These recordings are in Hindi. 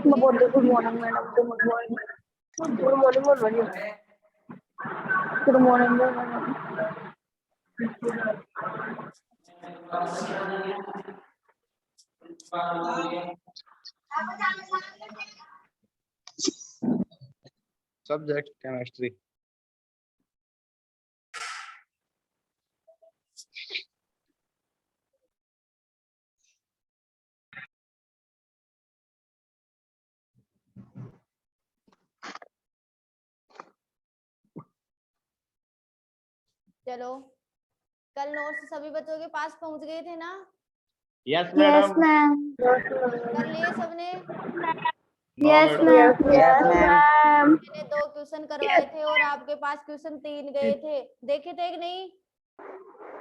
मैं बोल रही good morning madam, good morning, good morning बोल रही हूँ, good morning madam. Subject chemistry. चलो, कल नोट्स सभी बच्चों के पास पहुंच गए थे ना? Yes yes madam. मैम, कर लिए सबने? Yes ma'am, yes ma'am. मैंने 2 क्वेश्चन करवाए थे और आपके पास क्वेश्चन 3 गए थे, देखे थे कि नहीं?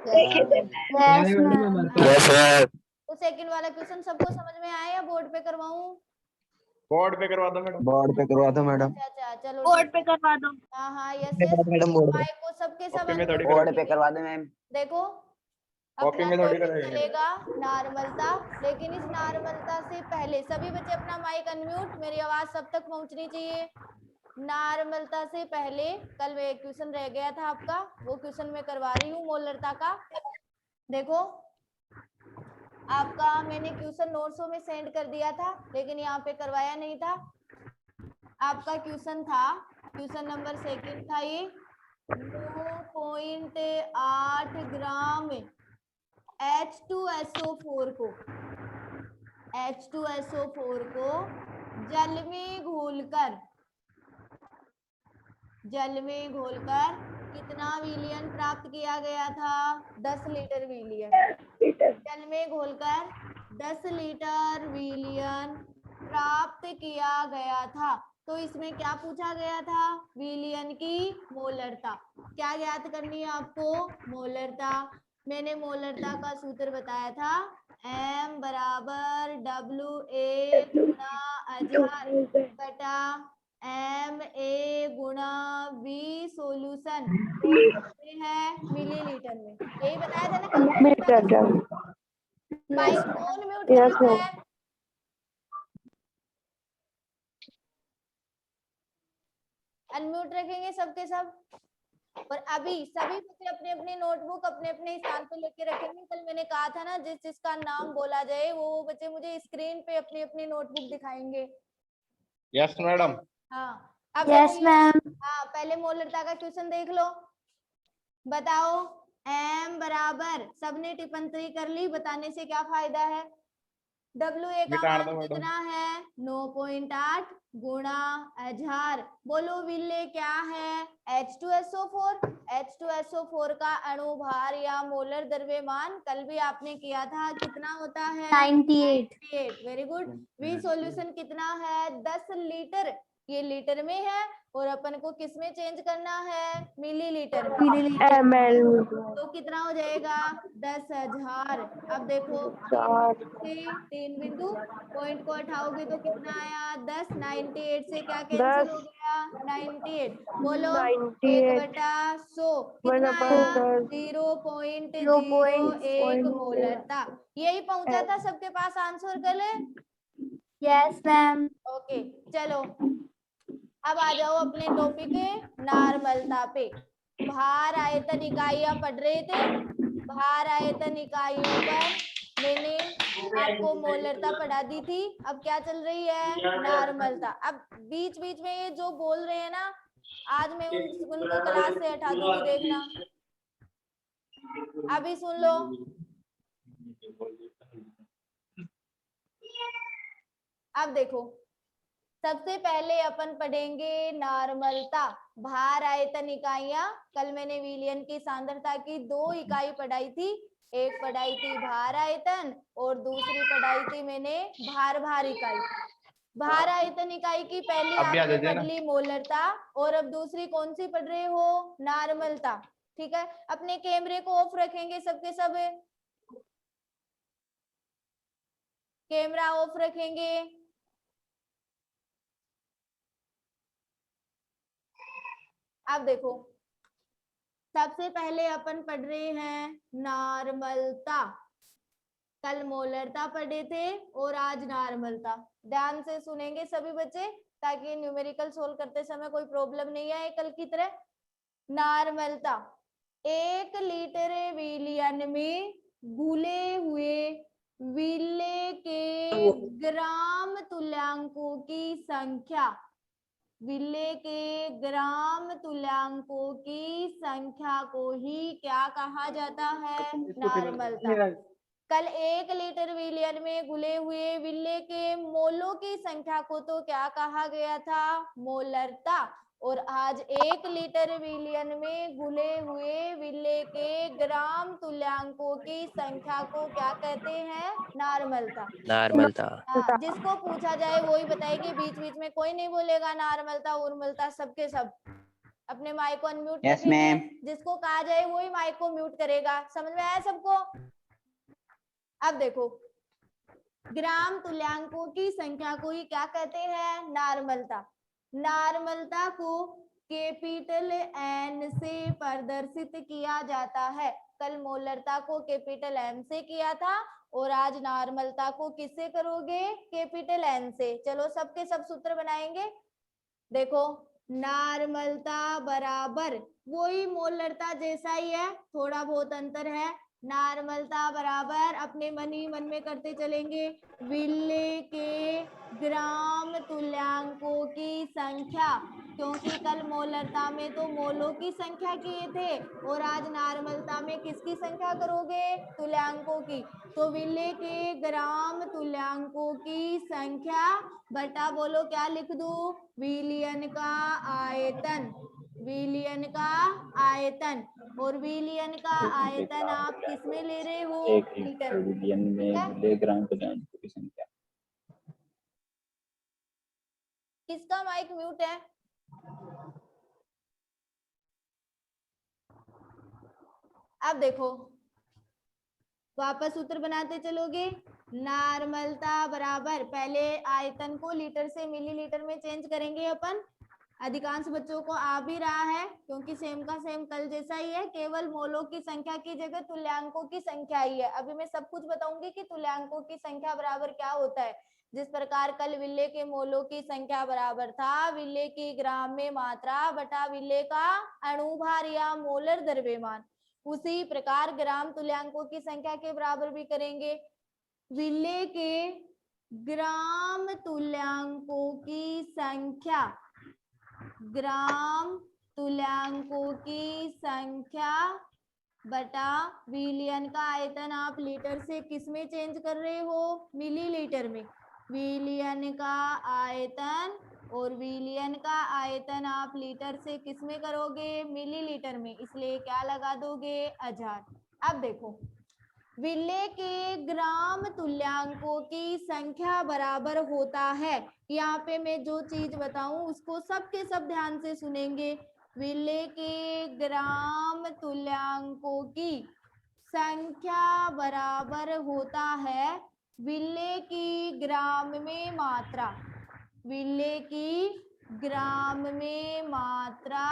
Yes ma'am. तो सेकंड वाला क्वेश्चन सबको समझ में आया या बोर्ड पे करवाऊं? बोर्ड पे करवा दो मैडम। बोर्ड पे करवा दो मैडम। अच्छा चलो, बोर्ड पे करवा दो। हाँ यस यस। मैडम बोर्ड पे। माइक को सबके सब कॉपी में थोड़ी बोर्ड पे करवा दो मैम। देखो, कॉपी अपना में थोड़ी टॉपिक करेंगे। चलेगा नॉर्मलता, लेकिन इस नॉर्मलता से पहले सभी बच्चे अपना माइक अनम्यूट, मेरी आवाज सब तक पहुंचनी चाहिए। नॉर्मलता से पहले कल में एक क्वेश्चन रह गया था आपका, वो क्वेश्चन मैं करवा रही हूँ मोलरता का। देखो, आपका मैंने क्वेश्चन नोट्सों में सेंड कर दिया था, लेकिन यहाँ पे करवाया नहीं था। आपका क्वेश्चन था, क्वेश्चन नंबर 2 था ये, 9.8 ग्राम H2SO4 को जल में घोलकर कितना विलियन प्राप्त किया गया था? 10 लीटर विलियन। जल में घोलकर 10 लीटर विलियन प्राप्त किया गया था। तो इसमें क्या पूछा गया था? विलियन की मोलरता। क्या ज्ञात करनी है आपको? मोलरता। मैंने मोलरता का सूत्र बताया था, M बराबर WA गुणा आधार बटा MA गुणा V सोल्यूशन है मिलीलीटर में। यही बताया था ना कल मोलरता का सूत्र? माइक कौन म्यूट करेगा है? अनम्यूट रखेंगे सबके सब। और अभी सभी बच्चे अपने अपने नोटबुक अपने अपने स्थान पे लेके रखेंगे। कल मैंने कहा था ना, जिस जिसका नाम बोला जाए वो बच्चे मुझे स्क्रीन पे अपनी अपनी नोटबुक दिखाएंगे। Yes madam. हाँ, अब यस मैम। हाँ, पहले मोलरता का क्वेश्चन देख लो। बताओ, M बराबर, सबने टिप्पणी कर ली, बताने से क्या फायदा है? WA का मिटा मान दो मैडम। कितना है? 9.8 गुणा आधार। बोलो विल्ले क्या है? H2SO4। H2SO4 का अणुभार या मोलर द्रव्यमान कल भी आपने किया था, कितना होता है? 98। Very good. V सॉल्यूशन कितना है? 10 लीटर। ये लीटर में है और अपन को किस में चेंज करना है? मिलीलीटर में। ML तो कितना हो जाएगा? 10,000। अब देखो, 3 बिंदु, पॉइंट को हटाओगे तो कितना आया? 10। 98 से क्या कैंसिल हो गया? 98। बोलो 1/100 कितना आया? 0.01 मोलरता। यही पहुंचा था सबके पास आंसर कल? Yes ma'am. ओके, चलो अब आ जाओ अपने टॉपिक नॉर्मलता पे। भार आयतन इकाइयां पढ़ रहे थे। भार आयतन इकाइयों पर मैंने आपको मोलरता पढ़ा दी थी। अब क्या चल रही है? नॉर्मलता। अब बीच बीच में ये जो बोल रहे हैं ना, आज मैं उनको क्लास से हटा दूंगी, देखना। अभी सुन लो, अब देखो, सबसे पहले अपन पढ़ेंगे नॉर्मलता। भार आयतन इकाइयां, कल मैंने विलियन की सांद्रता की 2 इकाई पढ़ाई थी। एक पढ़ाई थी भार आयतन और दूसरी पढ़ाई थी मैंने भार इकाई। भार आयतन इकाई की पहली आपने पढ़ ली मोलरता, और अब दूसरी कौन सी पढ़ रहे हो? नॉर्मलता। ठीक है, अपने कैमरे को ऑफ रखेंगे सबके सब, कैमरा ऑफ रखेंगे। अब देखो, सबसे पहले अपन पढ़ रहे हैं नॉर्मलता। कल मोलरता पढ़े थे और आज नॉर्मलता। ध्यान से सुनेंगे सभी बच्चे ताकि न्यूमेरिकल सोल्व करते समय कोई प्रॉब्लम नहीं आए कल की तरह। नॉर्मलता 1 लीटर विलियन में घुले हुए विले के ग्राम तुल्यांकों की संख्या, विले के ग्राम तुल्यांकों की संख्या को ही क्या कहा जाता है? नॉर्मलता। कल 1 लीटर विलियन में घुले हुए विले के मोलों की संख्या को तो क्या कहा गया था? मोलरता। और आज 1 लीटर विलियन में घुले हुए विले के ग्राम तुल्यांकों की संख्या को क्या कहते हैं? नॉर्मलता। नॉर्मलता। हाँ, जिसको पूछा जाए वही बताएगी, बीच बीच में कोई नहीं बोलेगा नॉर्मलता उर्मलता, सबके सब अपने माइक को अनम्यूट Yes, रखेंगे। ma'am. जिसको कहा जाए वही माइक को म्यूट करेगा। समझ में आया सबको? अब देखो, ग्राम तुल्यांकों की संख्या को ही क्या कहते हैं? नॉर्मलता। नॉर्मलता को कैपिटल एन से प्रदर्शित किया जाता है। कल मोलरता को कैपिटल एम से किया था और आज नॉर्मलता को किससे करोगे? कैपिटल एन से। चलो सबके सब सूत्र बनाएंगे। देखो, नॉर्मलता बराबर वही मोलरता जैसा ही है, थोड़ा बहुत अंतर है। नॉर्मलता बराबर अपने मन ही मन में करते चलेंगे, विले के ग्राम तुल्यांकों की संख्या, क्योंकि कल मोलरता में तो मोलों की संख्या किए थे और आज नॉर्मलता में किसकी संख्या करोगे? तुल्यांकों की। तो विले के ग्राम तुल्यांकों की संख्या बटा, बोलो क्या लिख दूं? विलियन का आयतन। विलियन का आयतन। और विलियन का आयतन आप किस में ले रहे हो? 1 लीटर विलियन में घुले ग्राम तुल्यांकों की संख्या। किसका माइक म्यूट है? अब देखो, वापस सूत्र बनाते चलोगे। नॉर्मलता बराबर, पहले आयतन को लीटर से मिलीलीटर में चेंज करेंगे अपन। अधिकांश बच्चों को आ भी रहा है क्योंकि सेम का सेम कल जैसा ही है, केवल मोलों की संख्या की जगह तुल्यांकों की संख्या ही है। अभी मैं सब कुछ बताऊंगी कि तुल्यांकों की संख्या बराबर क्या होता है। जिस प्रकार कल विले के मोलों की संख्या बराबर था विले की ग्राम में मात्रा बटा विले का अणुभार या मोलर द्रव्यमान, उसी प्रकार ग्राम तुल्यांकों की संख्या के बराबर भी करेंगे। विले के ग्राम तुल्यांकों की संख्या, ग्राम तुल्यांकों की संख्या बटा विलियन का आयतन आप लीटर से किस में चेंज कर रहे हो? मिलीलीटर में। विलियन का आयतन और विलियन का आयतन आप लीटर से किस में करोगे? मिलीलीटर में, इसलिए क्या लगा दोगे? 1000। अब देखो, विले के ग्राम तुल्यांकों की संख्या बराबर होता है, यहाँ पे मैं जो चीज बताऊं उसको सबके सब ध्यान से सुनेंगे। विले के ग्राम तुल्यांकों की संख्या बराबर होता है विले की ग्राम में मात्रा, विले की ग्राम में मात्रा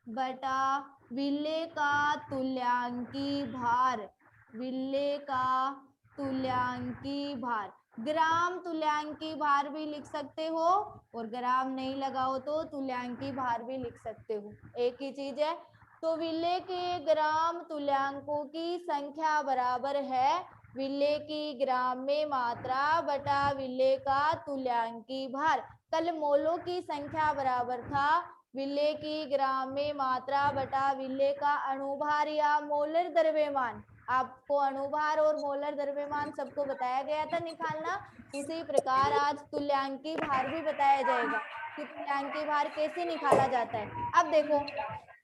बटा विले का तुल्यांकी भार, विले का तुल्यांकी भार। ग्राम तुल्यांकी भार भी लिख सकते हो और ग्राम नहीं लगाओ तो तुल्यांकी भार भी लिख सकते हो, एक ही चीज है। तो विले के ग्राम तुल्यांकों की संख्या बराबर है विले की ग्राम में मात्रा बटा विले का तुल्यांकी भार। कल मोलों की संख्या बराबर था विले की ग्राम में मात्रा बटा विले का अणुभार या मोलर द्रव्यमान। आपको अणुभार और मोलर द्रव्यमान सबको बताया गया था निकालना, उसी प्रकार आज तुल्यांकी भार भी बताया जाएगा कि तुल्यांकी भार कैसे निकाला जाता है। अब देखो,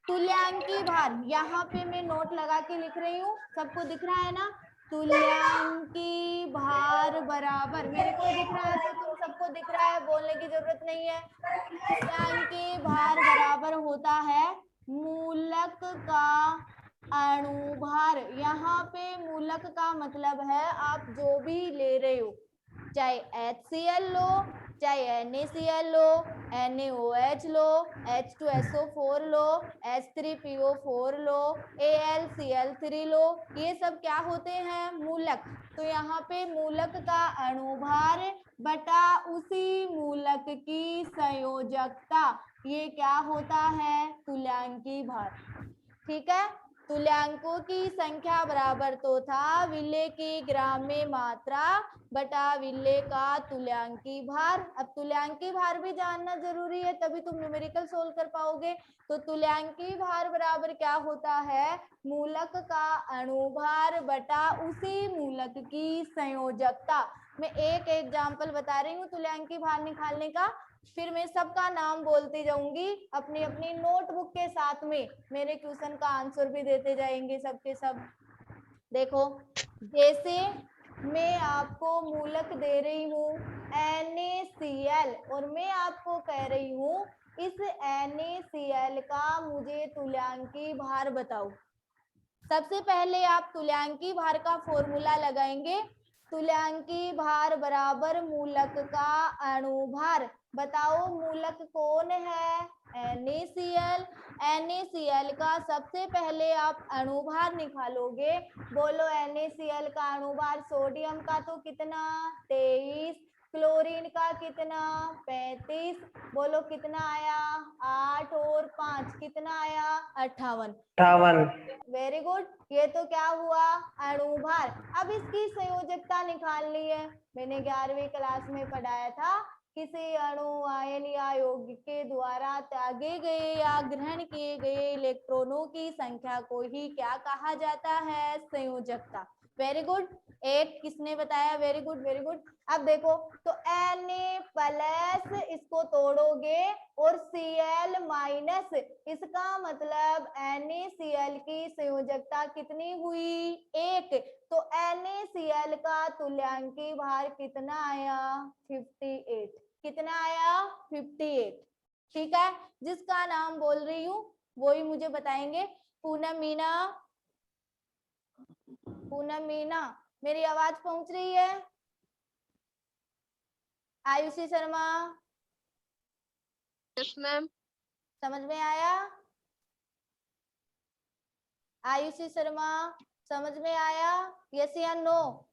तुल्यांकी भार यहाँ पे मैं नोट लगा के लिख रही हूँ, सबको दिख रहा है ना? तुल्यांकी भार बराबर, मेरे को दिख रहा है तो तुम सबको दिख रहा है, बोलने की जरूरत नहीं है। तुल्यांकी भार बराबर होता है मूलक का अणुभार। यहाँ पे मूलक का मतलब है आप जो भी ले रहे हो, चाहे HCl लो, चाहे NaCl लो, NaOH लो, H2SO4 लो, H3PO4 लो, AlCl3 लो, ये सब क्या होते हैं? मूलक। तो यहाँ पे मूलक का अणुभार बटा उसी मूलक की संयोजकता, ये क्या होता है? तुल्यांकी भार। ठीक है, तुल्यांकों की संख्या बराबर तो था विलेय की ग्राम में मात्रा बटा विलेय का तुल्यांकी भार। अब तुल्यांकी भार भी जानना जरूरी है, तभी तुम न्यूमेरिकल सोल्व कर पाओगे। तो तुल्यांकी भार बराबर क्या होता है? मूलक का अणुभार बटा उसी मूलक की संयोजकता। मैं एक एग्जाम्पल बता रही हूँ तुल्यांकी भार निकालने का, फिर मैं सबका नाम बोलती जाऊंगी अपनी अपनी नोटबुक के साथ में, मेरे क्वेश्चन का आंसर भी देते जाएंगे सबके सब। देखो, जैसे मैं आपको मूलक दे रही हूँ NaCl और मैं आपको कह रही हूँ इस NaCl का मुझे तुल्यांकी भार बताओ। सबसे पहले आप तुल्यांकी भार का फॉर्मूला लगाएंगे। तुल्यांकी भार बराबर मूलक का अणुभार। बताओ मूलक कौन है? NaCl। NaCl का सबसे पहले आप अणुभार निकालोगे। बोलो NaCl का अणुभार, सोडियम का तो कितना? 23, क्लोरीन का कितना? 35। बोलो कितना आया? 8 और 5 कितना आया? 58। 58। Very good. ये तो क्या हुआ? अणुभार। अब इसकी संयोजकता निकालनी है। मैंने 11वीं क्लास में पढ़ाया था, किसी अणु, आयन या यौगिक के द्वारा त्यागे गए या ग्रहण किए गए इलेक्ट्रॉनों की संख्या को ही क्या कहा जाता है? संयोजकता। Very good. एक किसने बताया? Very good, very good. अब देखो, तो Na+ इसको तोड़ोगे और Cl- इसका मतलब NaCl की संयोजकता कितनी हुई? 1। तो NaCl का तुल्यांकी भार कितना आया? 58। कितना आया? 58। ठीक है, जिसका नाम बोल रही हूँ वही मुझे बताएंगे। पूनम मीना, पूनम मीना, मेरी आवाज पहुंच रही है? Ayushi Sharma, yes ma'am. समझ में आया? आयुषी शर्मा, समझ में आया? यस या नो?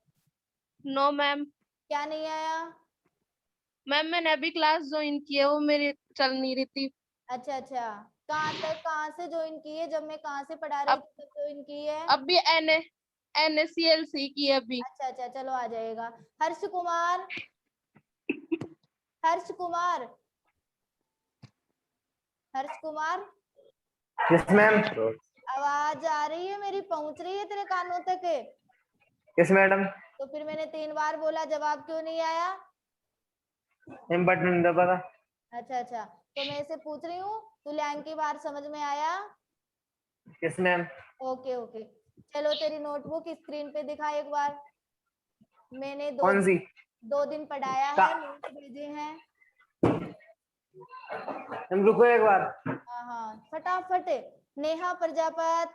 No ma'am. क्या नहीं आया? मैम मैंने अभी क्लास ज्वाइन की है, वो मेरी चल नहीं रही थी। अच्छा अच्छा, कहाँ तक, कहाँ से ज्वाइन की है? जब मैं कहाँ से पढ़ा रही अब थी तब ज्वाइन की है? अभी NaCl की है अभी। अच्छा अच्छा, चलो आ जाएगा। Harsh Kumar, Harsh Kumar, Harsh Kumar, yes ma'am. आवाज आ रही है मेरी? पहुंच रही है तेरे कानों तक? Yes madam. तो फिर मैंने 3 बार बोला, जवाब क्यों नहीं आया? मैम बटन दबा था। अच्छा अच्छा, तो मैं इसे पूछ रही हूँ, तुल्यांकी भार समझ में आया? Yes ma'am. ओके ओके, चलो तेरी नोटबुक स्क्रीन पे दिखा एक बार। मैंने कौन सी? 2 दिन पढ़ाया है, नोट भेजे हैं। मैम रुको एक बार। हाँ हाँ, फटाफट। नेहा प्रजापत,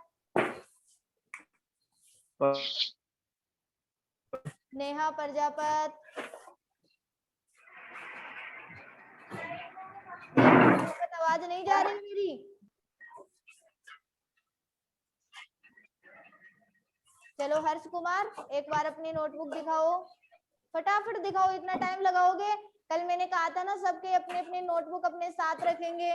नेहा प्रजापत, आवाज नहीं जा रही मेरी? चलो हर्ष कुमार, एक बार अपनी नोटबुक दिखाओ, फटाफट दिखाओ, इतना टाइम लगाओगे? कल मैंने कहा था ना सबके अपने अपने नोटबुक अपने साथ रखेंगे।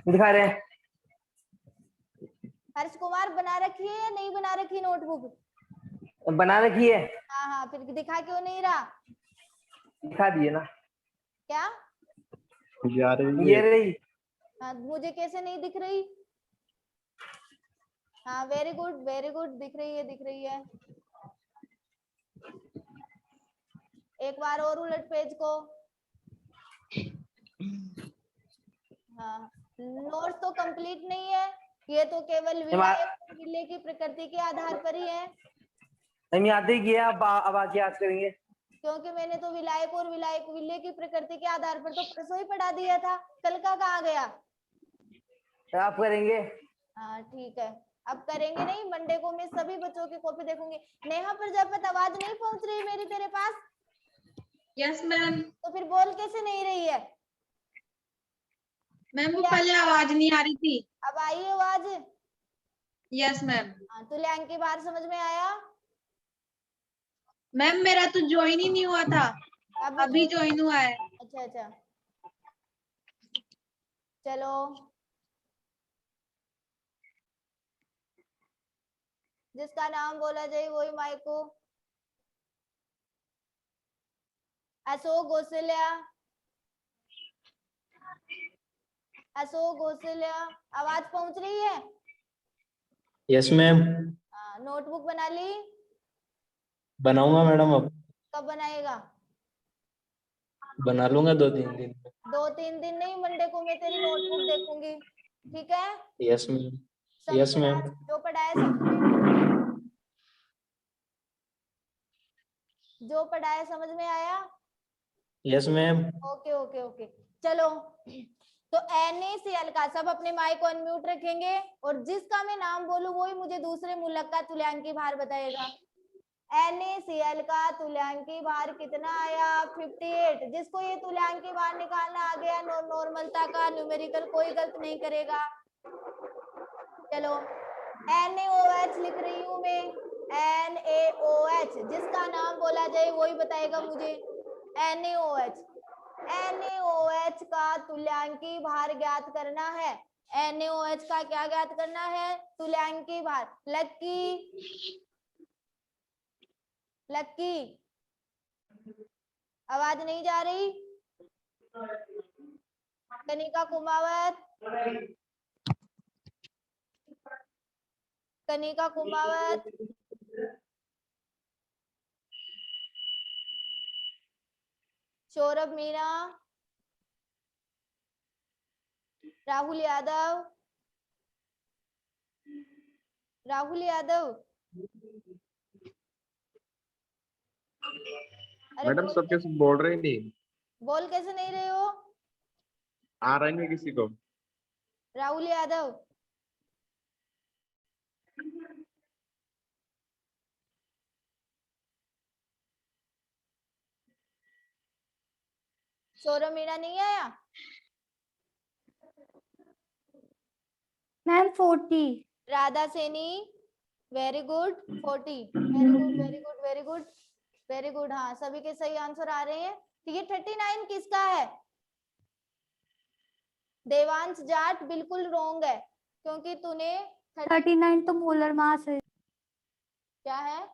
दिखा रहे हैं। हर्ष कुमार, बना रखी है या नहीं बना रखी नोटबुक? बना रखी है। हाँ हाँ, फिर दिखा क्यों नहीं रहा? दिखा दिए ना। क्या? जा रही ये है। रही। हाँ, मुझे कैसे नहीं दिख रही? हाँ वेरी गुड, वेरी गुड, दिख रही है, दिख रही है। एक बार और उलट पेज को। हाँ, नोट तो कंप्लीट नहीं है, ये तो केवल विलायक और विलेय की प्रकृति के आधार पर ही है। हम याद ही किया, अब आगे याद करेंगे। क्योंकि मैंने तो विलायक और विलेय की प्रकृति के आधार पर तो परसों ही पढ़ा दिया था, कल का कहाँ गया? आप करेंगे। हाँ ठीक है, अब करेंगे नहीं, मंडे को मैं सभी बच्चों की कॉपी देखूंगी। नेहा प्रजापति आवाज नहीं पहुंच रही मेरी तेरे पास? Yes ma'am. तो फिर बोल कैसे नहीं रही है? मैम वो पहले आवाज नहीं आ रही थी। अब आई आवाज? Yes ma'am. हाँ, तुल्यांकी भार समझ में आया? मैम मेरा तो ज्वाइन ही नहीं हुआ था, अभी ज्वाइन हुआ है। अच्छा अच्छा, चलो जिसका नाम बोला जाए वही माइक को। अशोक घोसलिया, अशोक घोसलिया, आवाज पहुंच रही है? Yes ma'am. नोटबुक बना ली? बनाऊंगा मैडम, अब कब बनाएगा? बना लूंगा 2-3 दिन में। 2-3 दिन नहीं, मंडे को मैं तेरी नोटबुक देखूंगी, ठीक है? Yes ma'am. यस समझ में मैम। आया? जो पढ़ाया समझ में, जो पढ़ाया समझ में आया? Yes ma'am. Okay okay okay, चलो। तो NaCl का सब अपने माइक को अनम्यूट रखेंगे और जिसका मैं नाम बोलूं वही मुझे दूसरे मूलक का तुल्यांकी भार बताएगा। NaCl का तुल्यांकी भार कितना आया? 58। जिसको ये तुल्यांकी भार निकालना आ गया, नॉर्मलता का न्यूमेरिकल कोई गलत नहीं करेगा। चलो NaOH लिख रही हूं मैं, NaOH, जिसका नाम बोला जाए वही बताएगा मुझे। NaOH, NaOH का तुल्यांकी भार ज्ञात करना है। NaOH का क्या ज्ञात करना है? तुल्यांकी भार। लक्की, लक्की आवाज नहीं जा रही? कनिका कुमावत, कनिका कुमावत, सौरभ मीणा, राहुल यादव, राहुल यादव, अरे मैडम बोल सब कैसे बोल रहे नहीं, बोल कैसे नहीं रहे हो? आ रहा नहीं किसी को। राहुल यादव, सौरभ मीणा नहीं आया? Ma'am 40। Radha Saini, very good, 40, very good very good very good very good. हाँ, सभी के सही आंसर आ रहे हैं। तो ये 39 किसका है? देवांश जाट बिल्कुल रोंग है, क्योंकि तूने 39 तो मोलर मास है। क्या है?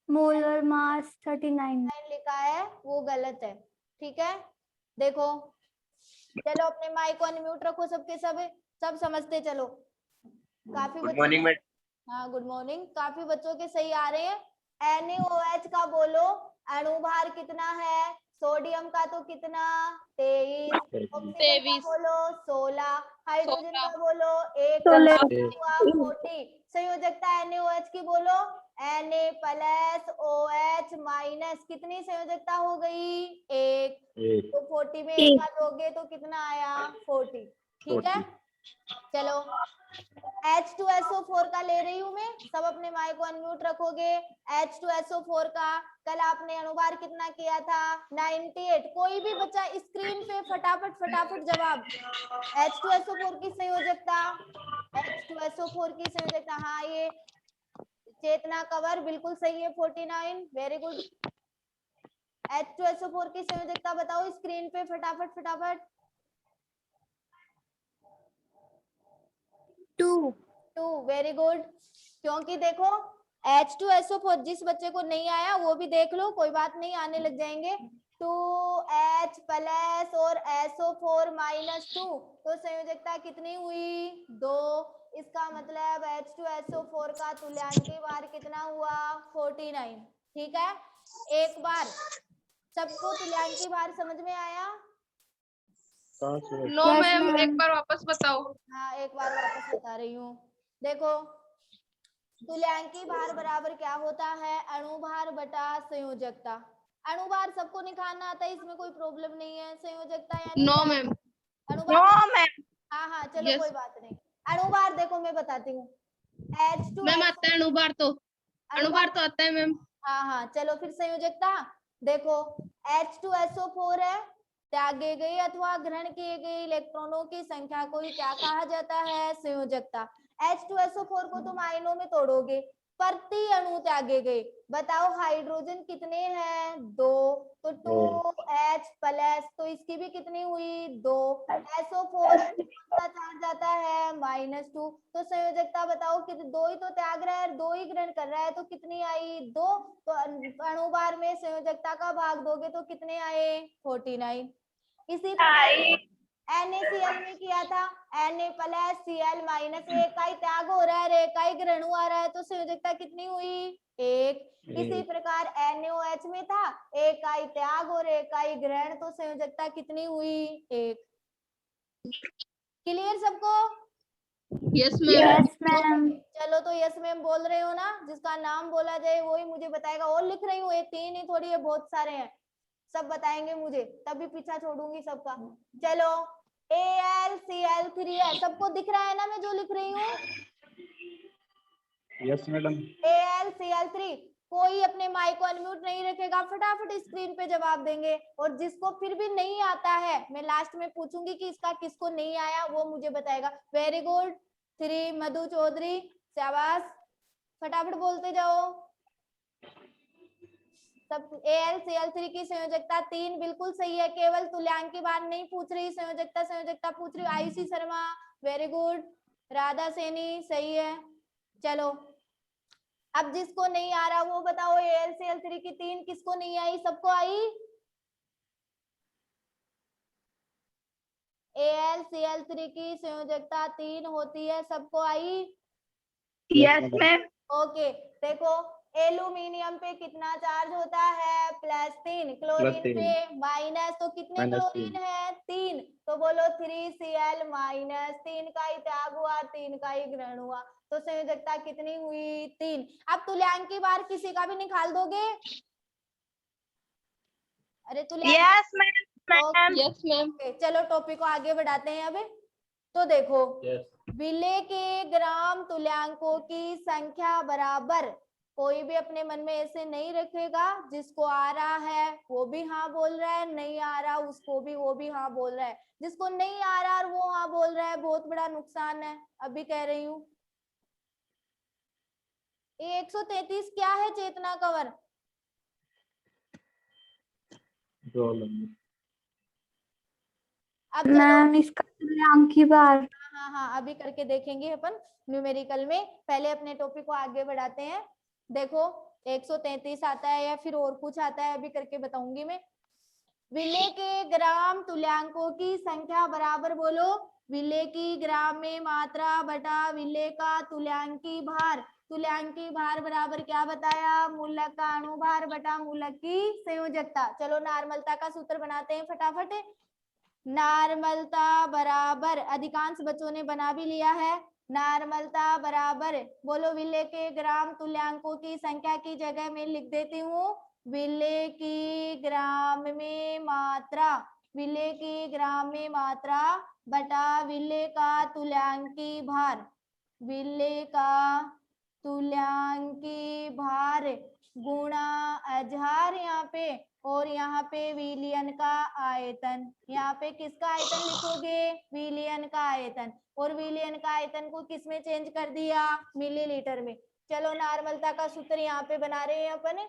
Molar mass 39। लिखा है वो गलत है, ठीक है? देखो, चलो अपने माइक को अनम्यूट रखो सबके सब समझते चलो। काफी गुड मॉर्निंग मैडम। हाँ गुड मॉर्निंग, काफी बच्चों के सही आ रहे हैं। NaOH का बोलो अणुभार कितना है? सोडियम का तो कितना? 23। ऑक्सीजन का बोलो 16। हाइड्रोजन का बोलो 1। 40। संयोजकता NaOH की बोलो Na+OH- कितनी संयोजकता हो गई? 1। तो 40 में 1 का दोगे तो कितना आया? 40, ठीक है? चलो H2SO4 का ले रही हूं मैं, सब अपने माइक को अनम्यूट रखोगे। H2SO4 का कल आपने अणुभार कितना किया था? 98। कोई भी बच्चा स्क्रीन पे फटाफट जवाब। H2SO4 की संयोजकता, H2SO4 की संयोजकता, हाँ ये चेतना कवर बिल्कुल सही है, 49, वेरी गुड। H2SO4 की संयोजकता बताओ स्क्रीन पे फटाफट। 2, वेरी गुड। क्योंकि देखो H2SO4, जिस बच्चे को नहीं आया वो भी देख लो, कोई बात नहीं, आने लग जाएंगे। 2H+ और SO4-2, तो संयोजकता कितनी हुई? 2। इसका मतलब H2SO4 का तुल्यांकी भार कितना हुआ? 49, ठीक है? एक बार सबको तुल्यांकी भार समझ में आया? नो मैम, एक बार वापस बताओ। हाँ एक बार वापस बता रही हूँ। देखो तुल्यांकी भार बराबर क्या होता है? अणुभार बटा संयोजकता। अणुभार सबको निकालना आता है, इसमें कोई प्रॉब्लम नहीं है। संयोजकता यानी नो मैम। अणुभार, मैम। हाँ चलो Yes. कोई बात नहीं। अणुभार देखो मैं बताती हूँ, मैम आता है अणुभार तो आता है मैम। हाँ हाँ चलो फिर संयोजकता देखो, H2SO4 है, त्यागे गए अथवा ग्रहण किए गए इलेक्ट्रॉनों की संख्या को ही क्या कहा जाता है, संयोजकता। H2SO4 को तुम आयनों में तोड़ोगे, प्रति अणु त्यागे गए, बताओ हाइड्रोजन कितने हैं, 2, तो 2H प्लस, तो इसकी भी कितनी हुई, 2, SO4 चार्ज जाता है -2, तो संयोजकता बताओ कि 2 ही तो त्याग रहा है, 2 ही ग्रहण कर रहा है, तो कितनी आई, 2, तो अणुभार में संयोजकता का भाग दोगे तो कितने आए, 49। इसी तरह NaCl में किया था, Na प्लस Cl माइनस, एक का ही त्याग हो रहा है, एक का ही ग्रहण आ रहा है, तो संयोजकता कितनी हुई, 1। इसी प्रकार NaOH में था, एक का ही त्याग और एक का ही ग्रहण, तो संयोजकता कितनी हुई, 1। क्लियर सबको? Yes ma'am. चलो तो यस मैम बोल रहे हो ना, जिसका नाम बोला जाए वो ही मुझे बताएगा। और लिख रही हूँ, ये 3 ही थोड़ी है, बहुत सारे हैं, सब बताएंगे मुझे, तभी पीछा छोड़ूंगी सबका। चलो AlCl3 है, सबको दिख रहा है ना मैं जो लिख रही हूँ, यस मैडम। AlCl3। कोई अपने माइक को अनम्यूट नहीं रखेगा, फटाफट स्क्रीन पे जवाब देंगे, और जिसको फिर भी नहीं आता है मैं लास्ट में पूछूंगी कि इसका किसको नहीं आया, वो मुझे बताएगा। वेरी गुड 3 मधु चौधरी, शाबाश, फटाफट बोलते जाओ। सब AlCl3 की संयोजकता 3 बिल्कुल सही है, केवल तुल्यांक की बात नहीं पूछ रही, संयोजकता पूछ रही। आयुषी शर्मा वेरी गुड, राधा सैनी सही है। चलो अब जिसको नहीं आ रहा वो बताओ, AlCl3 की 3 किसको नहीं आई, सबको आई? AlCl3 की संयोजकता 3 होती है, सबको आई? Yes ma'am. ओके देखो, एल्यूमिनियम पे कितना चार्ज होता है, +3, क्लोरीन +3, पे माइनस, तो कितने क्लोरीन -3, है, 3, तो बोलो 3Cl माइनस, 3 का ही त्याग हुआ, 3 का ही ग्रहण हुआ, तो संयोजकता कितनी हुई, 3। अब तुल्यांक की बार किसी का भी निकाल दोगे? अरे तुल्यांक, यस मैम। Yes ma'am. चलो टॉपिक को आगे बढ़ाते हैं। अब तो देखो, विलेय के ग्राम तुल्यांकों की संख्या बराबर, कोई भी अपने मन में ऐसे नहीं रखेगा, जिसको आ रहा है वो भी हाँ बोल रहा है, नहीं आ रहा उसको भी, वो भी हाँ बोल रहा है, जिसको नहीं आ रहा और वो हाँ बोल रहा है, बहुत बड़ा नुकसान है। अभी कह रही हूँ, 133 क्या है चेतना कंवर? अब मैम इसका तुल्यांक की बार, हाँ हाँ अभी करके देखेंगे अपन न्यूमेरिकल में, पहले अपने टॉपिक को आगे बढ़ाते हैं। देखो 133 आता है या फिर और कुछ आता है, अभी करके बताऊंगी मैं। विलेय के ग्राम तुल्यांकों की संख्या बराबर, बोलो, विलेय की ग्राम में मात्रा बटा विलेय का तुल्यांकी भार। तुल्यांकी भार बराबर क्या बताया, मूलक का अणुभार बटा मूलक की संयोजकता। चलो नॉर्मलता का सूत्र बनाते हैं फटाफट। नॉर्मलता बराबर, अधिकांश बच्चों ने बना भी लिया है, नॉर्मलता बराबर, बोलो, विलेय के ग्राम तुल्यांकों की संख्या की जगह में लिख देती हूँ विलेय की ग्राम में मात्रा, विलेय की ग्राम में मात्रा बटा विलेय का तुल्यांकी भार, विलेय का तुल्यांकी भार गुणा आधार यहाँ पे, और यहाँ पे विलयन का आयतन। यहाँ पे किसका आयतन लिखोगे, विलयन का आयतन, और विलयन का आयतन को किस में चेंज कर दिया, मिलीलीटर में। चलो नॉर्मलता का सूत्र यहाँ पे बना रहे हैं अपन।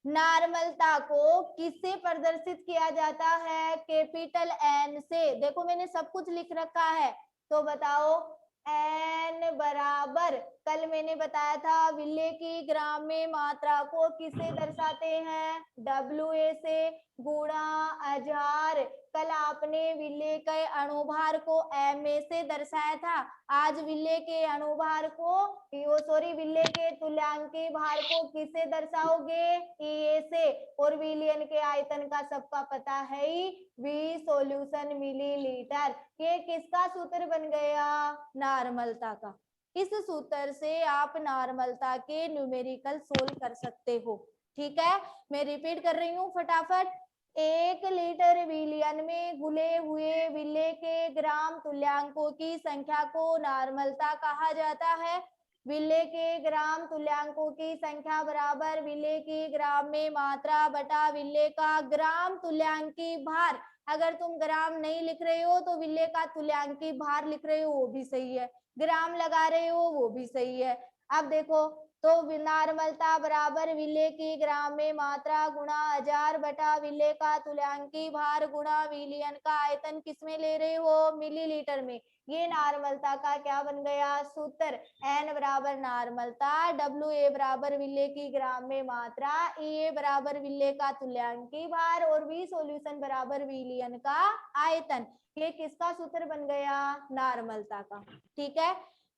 नॉर्मलता को किससे प्रदर्शित किया जाता है, कैपिटल N से। देखो मैंने सब कुछ लिख रखा है, तो बताओ N बराबर, कल मैंने बताया था विलेय की ग्राम में मात्रा को किससे दर्शाते हैं, WA से, गुणा हजार। कल आपने विलेय के अणुभार को MA से दर्शाया था, आज विलेय के अणुभार को, विलेय के तुल्यांकी भार को किससे दर्शाओगे, EA से, और विलयन के आयतन का सबका पता है ही, V सॉल्यूशन मिलीलीटर। ये किसका सूत्र बन गया, नॉर्मलता का। इस सूत्र से आप नॉर्मलता के न्यूमेरिकल सोल्व कर सकते हो। ठीक है, मैं रिपीट कर रही हूँ फटाफट। 1 लीटर विलयन में घुले हुए विले के ग्राम तुल्यांकों की संख्या को नार्मलता कहा जाता है। विले के ग्राम तुल्यांकों की संख्या बराबर विले की ग्राम में मात्रा बटा विले का ग्राम तुल्यांकी भार। अगर तुम ग्राम नहीं लिख रहे हो तो विले का तुल्यांकी भार लिख रहे हो वो भी सही है, ग्राम लगा रहे हो वो भी सही है। अब देखो तो नार्मलता बराबर विले की ग्राम में मात्रा गुणा 1000 बटा विले का तुल्यांकी भार गुणा विलियन का आयतन किसमें ले रहे हो, मिलीलीटर में। ये नार्मलता का क्या बन गया सूत्र, एन बराबर नार्मलता, डब्ल्यू ए बराबर विले की ग्राम में मात्रा, ई ए बराबर विले का तुल्यांकी भार और वी सॉल्यूशन बराबर विलियन का आयतन। ये किसका सूत्र बन गया, नार्मलता का। ठीक है,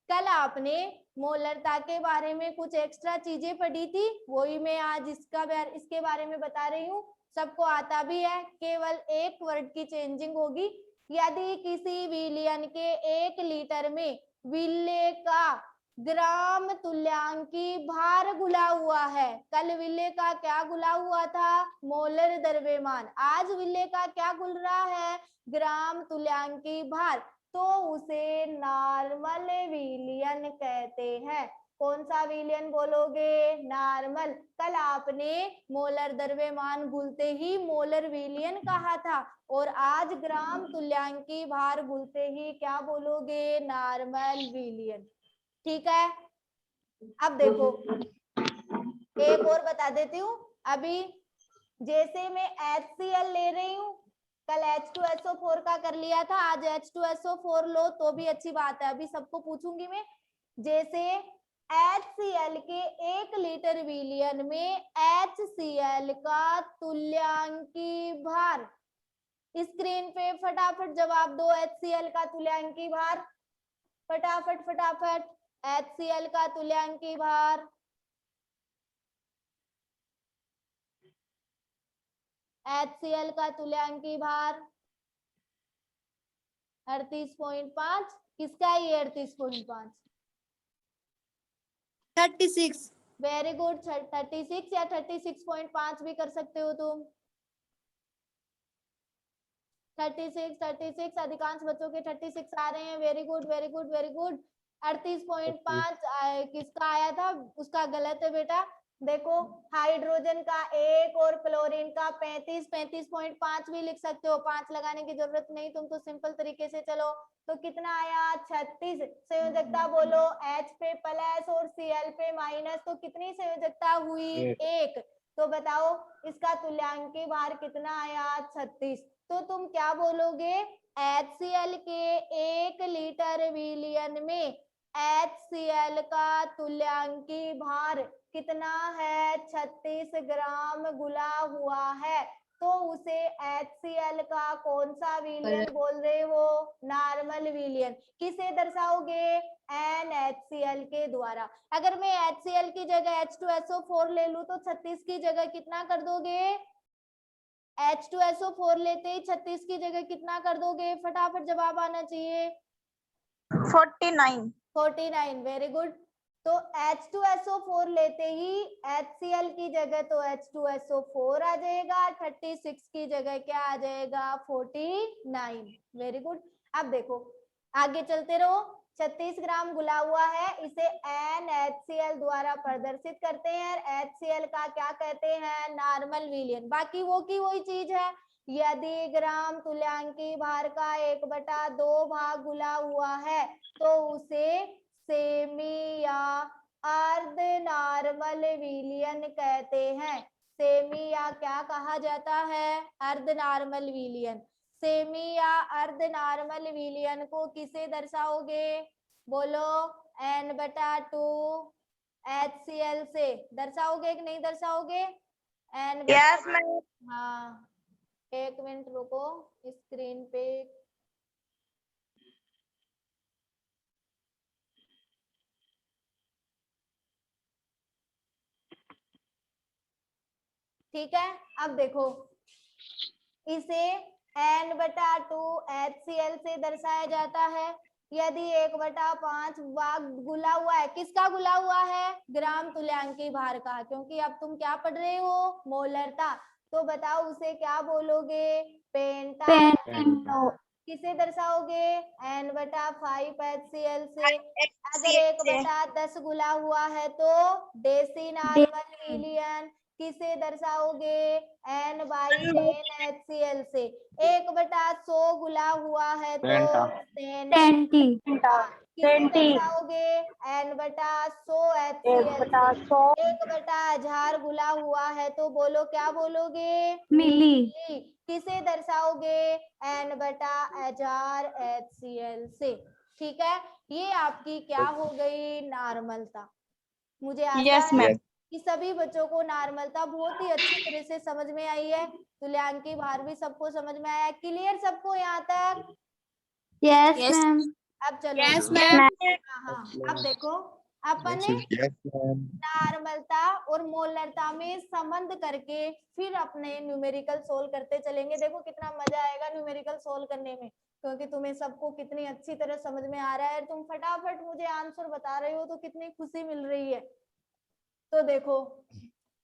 कल आपने मोलरता के बारे में कुछ एक्स्ट्रा चीजें पढ़ी थी, वही मैं आज इसके बारे में बता रही हूँ। सबको आता भी है, केवल एक वर्ड की चेंजिंग होगी। यदि किसी विलियन के 1 लीटर में विले का ग्राम तुल्यांकी भार घुला हुआ है, कल विले का क्या घुला हुआ था, मोलर द्रव्यमान, आज विले का क्या घुल रहा है, ग्राम तुल्यांकी भार, तो उसे नॉर्मल विलियन कहते हैं। कौन सा विलियन बोलोगे, नॉर्मल। कल आपने मोलर द्रव्यमान घुलते ही मोलर विलियन कहा था और आज ग्राम तुल्यांकी भार घुलते ही क्या बोलोगे, नॉर्मल विलियन। ठीक है, अब देखो एक और बता देती हूँ। अभी जैसे मैं HCl ले रही हूँ, कल H2SO4 का कर लिया था, आज H2SO4 लो तो भी अच्छी बात है, अभी सबको पूछूंगी मैं। जैसे HCl के 1 लीटर विलियन में HCl का तुल्यांकी भार, स्क्रीन पे फटाफट जवाब दो, HCl का तुल्यांकी भार, फटाफट फटाफट, HCl का तुल्यांकी भार, HCl का तुल्यांकी भार 38.5। किसका है ये 38.5, 36। वेरी गुड, 36 या 36.5 भी कर सकते हो तुम। 36 अधिकांश बच्चों के 36 आ रहे हैं, very good very good very good. 38.5 किसका आया था, उसका गलत है बेटा। देखो हाइड्रोजन का 1 और क्लोरीन का 35 भी लिख सकते हो, 5 लगाने की जरूरत नहीं, तुम तो सिंपल तरीके से चलो। तो कितना आया, 36। संयोजकता बोलो, H पे प्लस और Cl पे माइनस, तो कितनी संयोजकता हुई, 1। तो बताओ इसका तुल्यांकी भार कितना आया, 36। तो तुम क्या बोलोगे, HCl के 1 लीटर विलियन में HCl का तुल्यांकी भार कितना है, 36 ग्राम घुला हुआ है, तो उसे HCl का कौन सा विलियन बोल रहे हो, नॉर्मल विलियन। किसे दर्शाओगे, NaCl के द्वारा। अगर मैं HCl की जगह H2SO4 ले लूं तो 36 की जगह कितना कर दोगे, H2SO4 लेते ही 36 की जगह कितना कर दोगे, फटाफट जवाब आना चाहिए, 49, वेरी गुड। तो H2SO4 लेते ही HCl की जगह तो H2SO4 आ जाएगा, 36 की जगह क्या आ जाएगा, 49, वेरी गुड। अब देखो आगे चलते रहो, 36 ग्राम घुला हुआ है, इसे NaCl द्वारा प्रदर्शित करते हैं। HCl का क्या कहते हैं, नॉर्मल विलियन। बाकी वो की वही चीज है, यदि ग्राम तुल्यांकी भार का 1/2 भाग घुला हुआ है तो उसे सेमी या अर्ध नॉर्मल विलियन कहते हैं। सेमी या क्या कहा जाता है, अर्ध नॉर्मल विलियन। सेमी या अर्ध नॉर्मल विलियन को किसे दर्शाओगे, बोलो, N/2 HCl से दर्शाओगे कि नहीं दर्शाओगे, N/2। हाँ, एक मिनट रुको, स्क्रीन पे ठीक है। अब देखो इसे N/2 HCl से दर्शाया जाता है। यदि 1/5 भाग गुला हुआ है, किसका गुला हुआ है, ग्राम तुल्यांकी भार का, क्योंकि अब तुम क्या पढ़ रहे हो, मोलरता। तो बताओ उसे क्या बोलोगे? पेंटानॉल। किसे दर्शाओगे? N/5 HCl से। अगर 1/10 गुला हुआ है तो डेसी नॉर्मल विलियन। किसे दर्शाओगे? N/10 HCl से। 1/100 गुला हुआ है तो सेंटी। किसे दर्शाओगे? N/100 HCl से। 1/1000 गुला हुआ है तो बोलो क्या बोलोगे? मिली। किसे दर्शाओगे? N/1000 HCl से। ठीक है, ये आपकी क्या हो गई? नॉर्मलता। मुझे आशा Yes, है ma'am. कि सभी बच्चों को नॉर्मलता बहुत ही अच्छी तरह से समझ में आई है। तुल्यांकी बाहर भी सबको समझ में आया? क्लियर सबको यहाँ तक? Yes Yes. मैम। अब चलो। Yes, ma'am. हाँ, अब देखो अपन Yes, ma'am. नॉर्मलता और मोलरता में संबंध करके फिर अपने न्यूमेरिकल सोल्व करते चलेंगे। देखो कितना मजा आएगा न्यूमेरिकल सोल्व करने में, क्योंकि तुम्हें सबको कितनी अच्छी तरह समझ में आ रहा है। तुम फटाफट मुझे आंसर बता रहे हो तो कितनी खुशी मिल रही है। तो देखो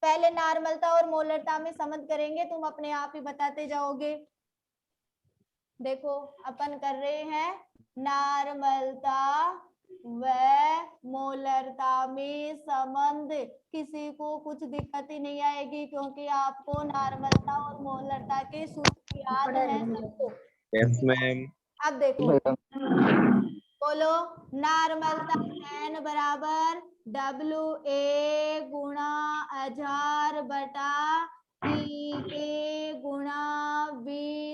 पहले नॉर्मलता और मोलरता में संबंध करेंगे, तुम अपने आप ही बताते जाओगे। देखो अपन कर रहे हैं नॉर्मलता व मोलरता में संबंध। किसी को कुछ दिक्कत ही नहीं आएगी क्योंकि आपको नॉर्मलता और मोलरता के सूत्र याद है सबको। Yes, ma'am. अब देखो बोलो नॉर्मलता n बराबर WA गुणा 1000 बटा EA गुणा V।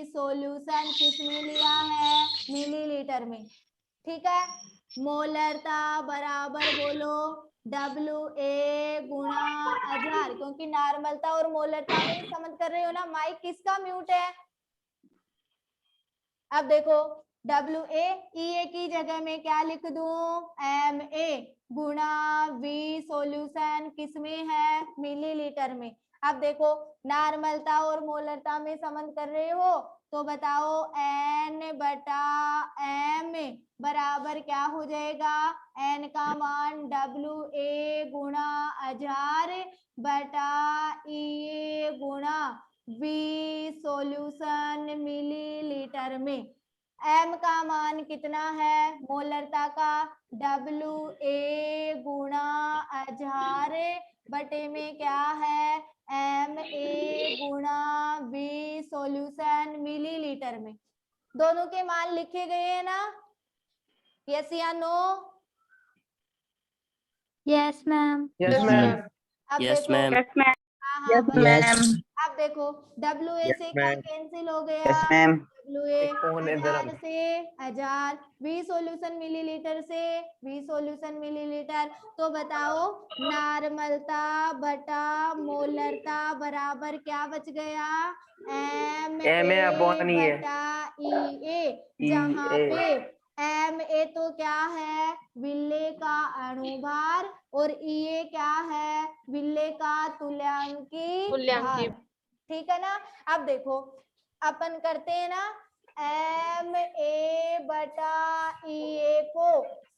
सॉल्यूशन किसमें लिया है? मिलीलीटर में। ठीक है, मोलरता बराबर बोलो WA गुणा 1000, क्योंकि नॉर्मलता और मोलरता में समझ कर रहे हो ना। माइक किसका म्यूट है? अब देखो WA EA की जगह में क्या लिख दूं? MA गुणा V। सॉल्यूशन किसमें है? मिलीलीटर में। अब देखो नॉर्मलता और मोलरता में संबंध कर रहे हो तो बताओ N/M बराबर क्या हो जाएगा? N का मान WA गुणा 1000 बटा EA गुणा V। सॉल्यूशन मिलीलीटर में। M का मान कितना है मोलरता का? WA गुणा 1000 बटे में क्या है? MA गुणा V। सॉल्यूशन मिलीलीटर में। दोनों के मान लिखे गए हैं ना? यस या no? Yes ma'am. Yes ma'am. अब Yes, देखो ma'am. हाँ हाँ बस। Ma'am. अब देखो WA Yes, से क्या ma'am. कैंसिल हो गया? Yes ma'am. WA एक कौन है 1000 से 1000। V सॉल्यूशन मिलीलीटर से V सॉल्यूशन मिलीलीटर। तो बताओ नॉर्मलता बटा मोलरता बराबर क्या बच गया? MA upon EA। बटा EA, जहाँ पे MA तो क्या है? विल्ले का अणुभार और EA क्या है? विल्ले का तुल्यांकी भार। ठीक है ना? अब देखो अपन करते हैं ना MA बटा EA को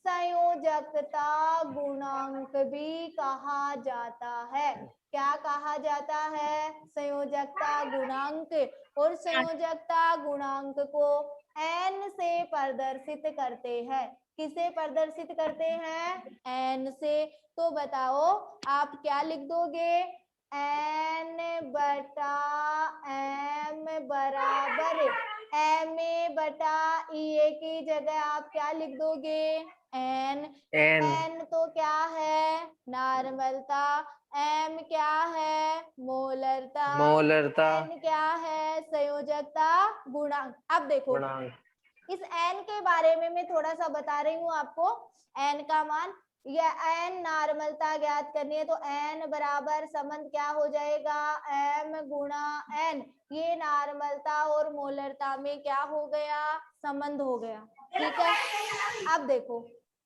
संयोजकता गुणांक भी कहा जाता है। क्या कहा जाता है? संयोजकता गुणांक। और संयोजकता गुणांक को n से प्रदर्शित करते हैं। किसे प्रदर्शित करते हैं? n से। तो बताओ आप क्या लिख दोगे? n बटा m बराबर MA बटा EA की जगह आप क्या लिख दोगे? n। n तो क्या है? नॉर्मलता। m क्या है? मोलरता। मोलरता n क्या है? संयोजकता गुणांक। अब देखो गुणांक। इस n के बारे में मैं थोड़ा सा बता रही हूँ आपको। n का मान या n नॉर्मलता ज्ञात करनी है तो n बराबर संबंध क्या हो जाएगा? m गुणा n। ये नॉर्मलता और मोलरता में क्या हो गया? संबंध हो गया। ठीक है, अब देखो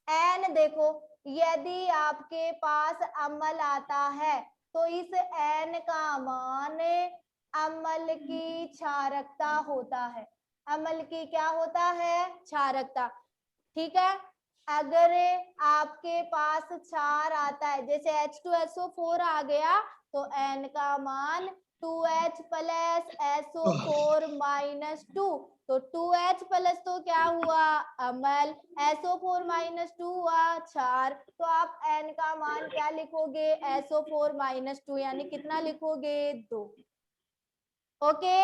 n देखो यदि आपके पास अम्ल आता है तो इस n का मान अम्ल की क्षारकता होता है। अम्ल की क्या होता है? क्षारकता। ठीक है, अगर आपके पास क्षार आता है, जैसे H2SO4 आ गया तो N का मान 2H प्लस SO4 माइनस 2, तो 2H प्लस तो क्या हुआ अम्ल, SO4 माइनस 2 हुआ क्षार, तो आप N का मान क्या लिखोगे SO4 माइनस 2, यानी कितना लिखोगे 2। ओके,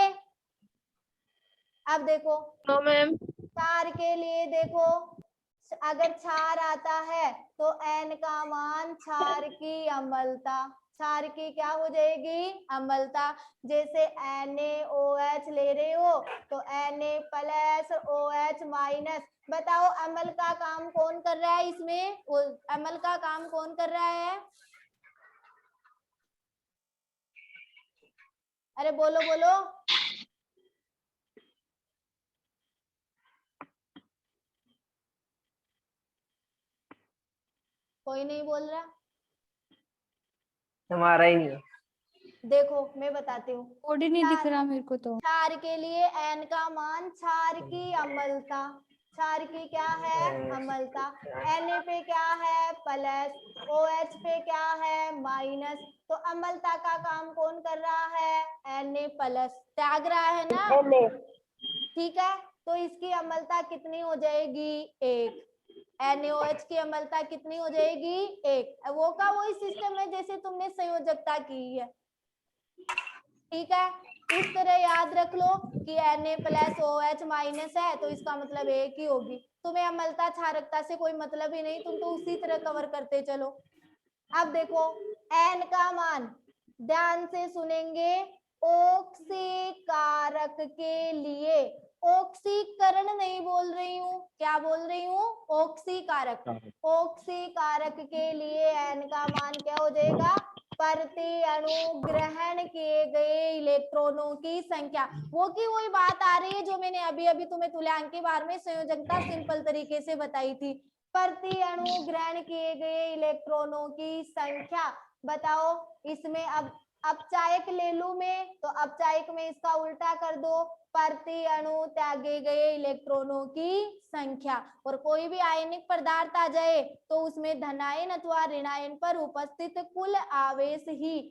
अब देखो नो मैम। क्षार के लिए देखो, अगर क्षार आता है तो N का मान क्षार की अम्लता, क्षार की क्या हो जाएगी अम्लता, जैसे NaOH ले रहे हो तो Na प्लस OH माइनस, बताओ अम्ल का काम कौन कर रहा है इसमें, अम्ल का काम कौन कर रहा है, अरे बोलो बोलो, कोई नहीं बोल रहा। हमारा ही नहीं है। देखो मैं बताती हूँ, कोड ही नहीं दिख रहा मेरे को तो। क्षार के लिए N का मान क्षार की अम्लता, क्षार की क्या है अम्लता, Na पे क्या है प्लस, OH पे क्या है माइनस, तो अम्लता का काम कौन कर रहा है Na प्लस, त्याग रहा है ना, ठीक है, तो इसकी अम्लता कितनी हो जाएगी 1, NaOH की अम्लता कितनी हो जाएगी 1, वो का वही सिस्टम है जैसे तुमने संयोजकता की है, ठीक है, इस तरह याद रख लो कि Na प्लस OH माइनस है तो इसका मतलब 1 ही होगी, तुम्हें अम्लता क्षारकता से कोई मतलब ही नहीं, तुम तो उसी तरह कवर करते चलो। अब देखो N का मान, ध्यान से सुनेंगे, ऑक्सीकारक के लिए, ऑक्सीकरण नहीं बोल रही हूँ, क्या बोल रही हूँ ऑक्सीकारक, ऑक्सीकारक के लिए N का मान क्या हो जाएगा, प्रति अणु ग्रहण किए गए इलेक्ट्रॉनों की संख्या, वो की वही बात आ रही है जो मैंने अभी अभी तुम्हें तुल्यांकी बार में संयोजकता सिंपल तरीके से बताई थी, प्रति अणु ग्रहण किए गए इलेक्ट्रॉनों की संख्या, बताओ इसमें अब अपचायक ले लूं मैं तो अपचायक में इसका उल्टा कर दो, प्रति अणु त्यागे गए इलेक्ट्रॉनों की संख्या, और कोई भी आयनिक पदार्थ आ जाए तो उसमें धनायन अथवा ऋणायन पर उपस्थित कुल आवेश ही